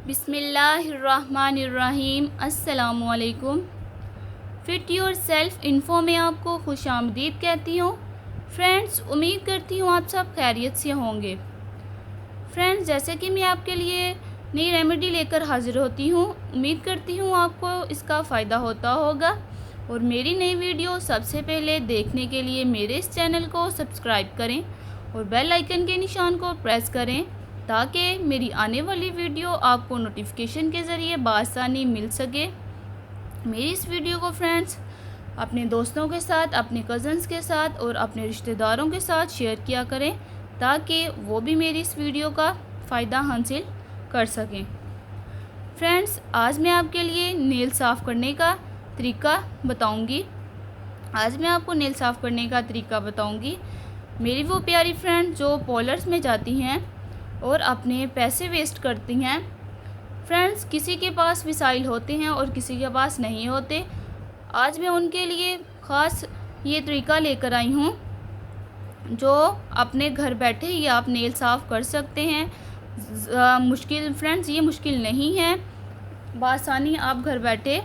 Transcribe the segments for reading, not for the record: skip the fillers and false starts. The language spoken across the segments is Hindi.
बिस्मिल्लाहिर्रहमानिर्रहीम। अस्सलामुअलैकुम। फ़िट योर सेल्फ़ इन्फो में आपको खुशामदीद कहती हूँ। फ्रेंड्स, उम्मीद करती हूँ आप सब खैरियत से होंगे। फ्रेंड्स, जैसे कि मैं आपके लिए नई रेमेडी लेकर हाज़िर होती हूँ, उम्मीद करती हूँ आपको इसका फ़ायदा होता होगा। और मेरी नई वीडियो सबसे पहले देखने के लिए मेरे इस चैनल को सब्सक्राइब करें और बेल आइकन के निशान को प्रेस करें ताकि मेरी आने वाली वीडियो आपको नोटिफिकेशन के ज़रिए बआसानी मिल सके। मेरी इस वीडियो को फ्रेंड्स अपने दोस्तों के साथ, अपने कज़न्स के साथ और अपने रिश्तेदारों के साथ शेयर किया करें ताकि वो भी मेरी इस वीडियो का फ़ायदा हासिल कर सकें। फ्रेंड्स, आज मैं आपके लिए नेल साफ़ करने का तरीका बताऊंगी। मेरी वो प्यारी फ्रेंड जो पार्लर्स में जाती हैं और अपने पैसे वेस्ट करती हैं। फ्रेंड्स, किसी के पास वसाइल होते हैं और किसी के पास नहीं होते। आज मैं उनके लिए ख़ास ये तरीका लेकर आई हूँ जो अपने घर बैठे ही आप नेल साफ़ कर सकते हैं। ये मुश्किल नहीं है, बआसानी आप घर बैठे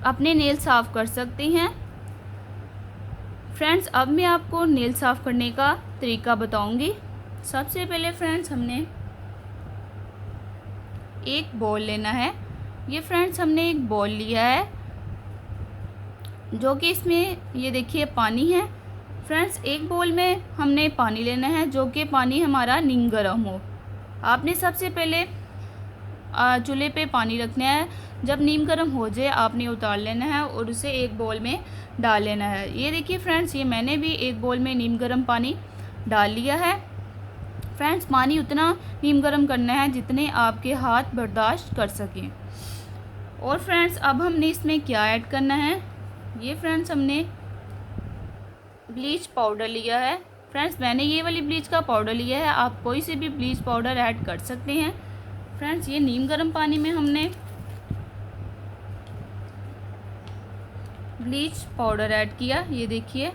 अपने नेल साफ़ कर सकते हैं। फ्रेंड्स, अब मैं आपको नेल साफ़ करने का तरीका बताऊंगी। सबसे पहले फ्रेंड्स हमने एक बॉल लेना है। ये फ्रेंड्स हमने एक बॉल लिया है जो कि इसमें ये देखिए पानी है। फ्रेंड्स, एक बॉल में हमने पानी लेना है जो कि पानी हमारा नीम गर्म हो। आपने सबसे पहले चूल्हे पे पानी रखना है। जब नीम गर्म हो जाए आपने उतार लेना है और उसे एक बॉल में डाल लेना है। ये देखिए फ्रेंड्स, ये मैंने भी एक बॉल में नीम गर्म पानी डाल लिया है। फ्रेंड्स, पानी उतना नीम गर्म करना है जितने आपके हाथ बर्दाश्त कर सकें। और फ्रेंड्स, अब हमने इसमें क्या ऐड करना है, ये फ्रेंड्स हमने ब्लीच पाउडर लिया है। फ्रेंड्स, मैंने ये वाली ब्लीच का पाउडर लिया है, आप कोई से भी ब्लीच पाउडर ऐड कर सकते हैं। फ्रेंड्स, ये नीम गर्म पानी में हमने ब्लीच पाउडर ऐड किया, ये देखिए।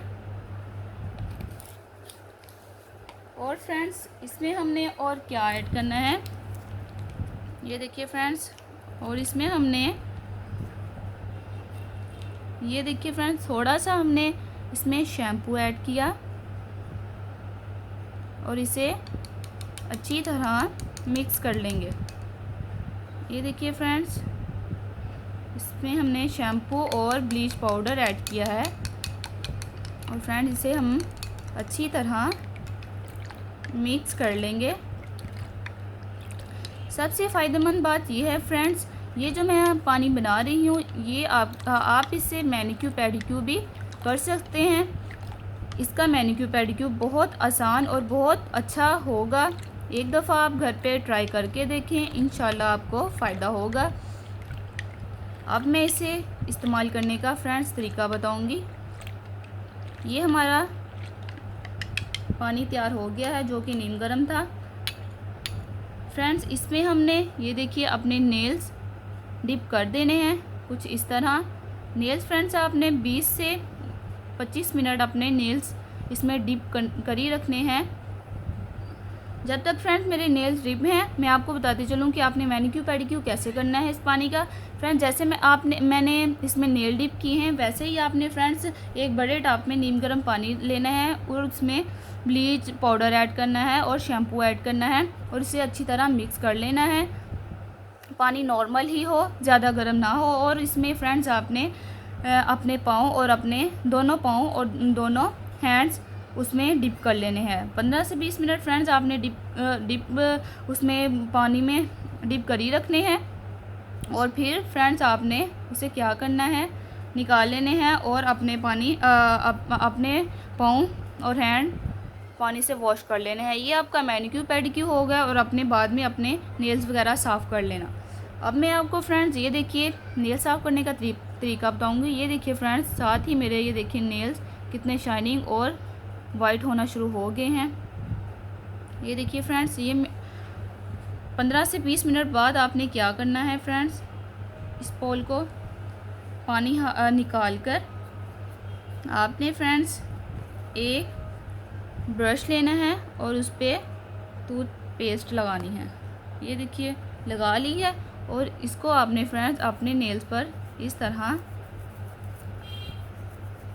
और फ्रेंड्स, इसमें हमने और क्या ऐड करना है, ये देखिए फ्रेंड्स। और इसमें हमने ये देखिए फ्रेंड्स, थोड़ा सा हमने इसमें शैम्पू ऐड किया और इसे अच्छी तरह मिक्स कर लेंगे। ये देखिए फ्रेंड्स, इसमें हमने शैम्पू और ब्लीच पाउडर ऐड किया है और फ्रेंड्स इसे हम अच्छी तरह मिक्स कर लेंगे। सबसे फ़ायदेमंद बात यह है फ्रेंड्स, ये जो मैं पानी बना रही हूँ ये आप इससे मैनिक्योर पेडिक्योर भी कर सकते हैं। इसका मैनिक्योर पेडिक्योर बहुत आसान और बहुत अच्छा होगा। एक दफ़ा आप घर पे ट्राई करके देखें, इंशाल्लाह आपको फ़ायदा होगा। अब मैं इसे इस्तेमाल करने का फ्रेंड्स तरीका बताऊंगी। ये हमारा पानी तैयार हो गया है जो कि नीम गर्म था। फ्रेंड्स, इसमें हमने ये देखिए अपने नेल्स डिप कर देने हैं कुछ इस तरह। नेल्स फ्रेंड्स आपने 20 से 25 मिनट अपने नेल्स इसमें डिप कर ही रखने हैं। जब तक फ्रेंड्स मेरे नेल्स डिप हैं, मैं आपको बताती चलूँ कि आपने मैनिक्योर पेडिक्योर कैसे करना है इस पानी का। फ्रेंड्स, जैसे मैंने इसमें नेल डिप किए हैं वैसे ही आपने फ्रेंड्स एक बड़े टब में नीम गर्म पानी लेना है और उसमें ब्लीच पाउडर ऐड करना है और शैम्पू ऐड करना है और इसे अच्छी तरह मिक्स कर लेना है। पानी नॉर्मल ही हो, ज़्यादा गर्म ना हो। और इसमें फ्रेंड्स आपने अपने पाँव और अपने दोनों पाँव और दोनों हैंड्स उसमें डिप कर लेने हैं। 15 से 20 मिनट फ्रेंड्स आपने डिप उसमें पानी में डिप कर ही रखने हैं। और फिर फ्रेंड्स आपने उसे क्या करना है, निकाल लेने हैं और अपने अपने पाँव और हैंड पानी से वॉश कर लेने हैं। ये आपका मैनिक्योर पेडिक्योर हो गया और अपने बाद में अपने नेल्स वगैरह साफ़ कर लेना। अब मैं आपको फ्रेंड्स ये देखिए नेल साफ़ करने का तरीका बताऊंगी। ये देखिए फ्रेंड्स, साथ ही मेरे ये देखिए नेल्स कितने शाइनिंग और वाइट होना शुरू हो गए हैं। ये देखिए फ्रेंड्स, ये 15 से 20 मिनट बाद आपने क्या करना है फ्रेंड्स, इस पोल को पानी निकाल कर आपने फ्रेंड्स एक ब्रश लेना है और उस पर टूथपेस्ट लगानी है। ये देखिए लगा ली है और इसको आपने फ्रेंड्स अपने नेल्स पर इस तरह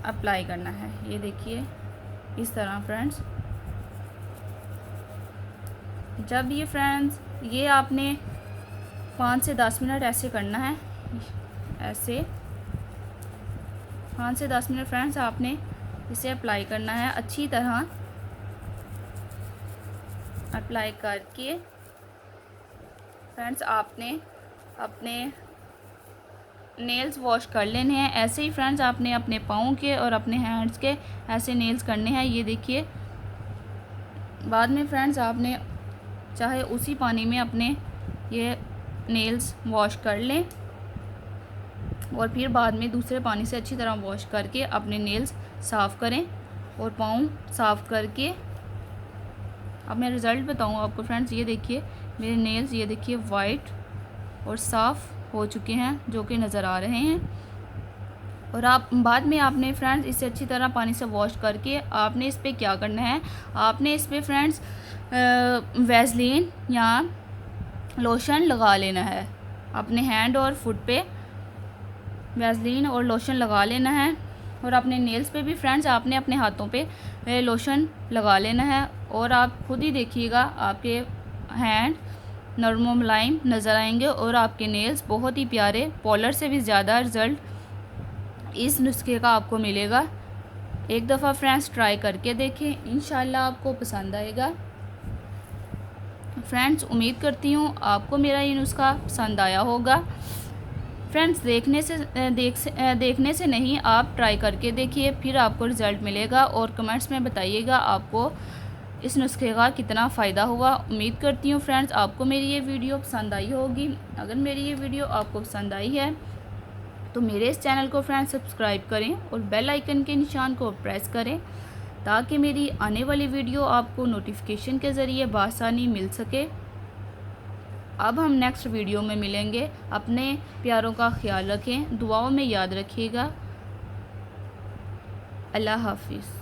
अप्लाई करना है। ये देखिए इस तरह फ्रेंड्स। जब ये फ्रेंड्स ये आपने 5 से 10 मिनट ऐसे करना है, ऐसे 5 से 10 मिनट फ्रेंड्स आपने इसे अप्लाई करना है। अच्छी तरह अप्लाई करके फ्रेंड्स आपने अपने नेल्स वॉश कर लेने हैं। ऐसे ही फ्रेंड्स आपने अपने पाँव के और अपने हैंड्स के ऐसे नेल्स करने हैं। ये देखिए बाद में फ्रेंड्स आपने चाहे उसी पानी में अपने ये नेल्स वॉश कर लें और फिर बाद में दूसरे पानी से अच्छी तरह वॉश करके अपने नेल्स साफ़ करें और पाँव साफ़ करके। अब मैं रिज़ल्ट बताऊँ आपको फ्रेंड्स। ये देखिए मेरे नेल्स ये देखिए वाइट और साफ़ हो चुके हैं, जो कि नज़र आ रहे हैं। और आप बाद में आपने फ्रेंड्स इसे अच्छी तरह पानी से वॉश करके आपने इस पर क्या करना है, आपने इस पर फ्रेंड्स वैसलीन या लोशन लगा लेना है। अपने हैंड और फुट पे वैसलीन और लोशन लगा लेना है और अपने नेल्स पे भी फ्रेंड्स आपने अपने हाथों पे लोशन लगा लेना है। और आप खुद ही देखिएगा आपके हैंड नरम मुलायम नज़र आएंगे और आपके नेल्स बहुत ही प्यारे, पॉलर से भी ज़्यादा रिज़ल्ट इस नुस्खे का आपको मिलेगा। एक दफ़ा फ्रेंड्स ट्राई करके देखें, इंशाल्लाह आपको पसंद आएगा। फ्रेंड्स उम्मीद करती हूँ आपको मेरा ये नुस्खा पसंद आया होगा। फ्रेंड्स देखने से नहीं, आप ट्राई करके देखिए, फिर आपको रिज़ल्ट मिलेगा और कमेंट्स में बताइएगा आपको इस नुस्खे का कितना फ़ायदा हुआ। उम्मीद करती हूँ फ्रेंड्स आपको मेरी ये वीडियो पसंद आई होगी। अगर मेरी ये वीडियो आपको पसंद आई है तो मेरे इस चैनल को फ्रेंड्स सब्सक्राइब करें और बेल आइकन के निशान को प्रेस करें ताकि मेरी आने वाली वीडियो आपको नोटिफिकेशन के ज़रिए बआसानी मिल सके। अब हम नेक्स्ट वीडियो में मिलेंगे। अपने प्यारों का ख्याल रखें, दुआओं में याद रखिएगा। अल्लाह हाफिज़।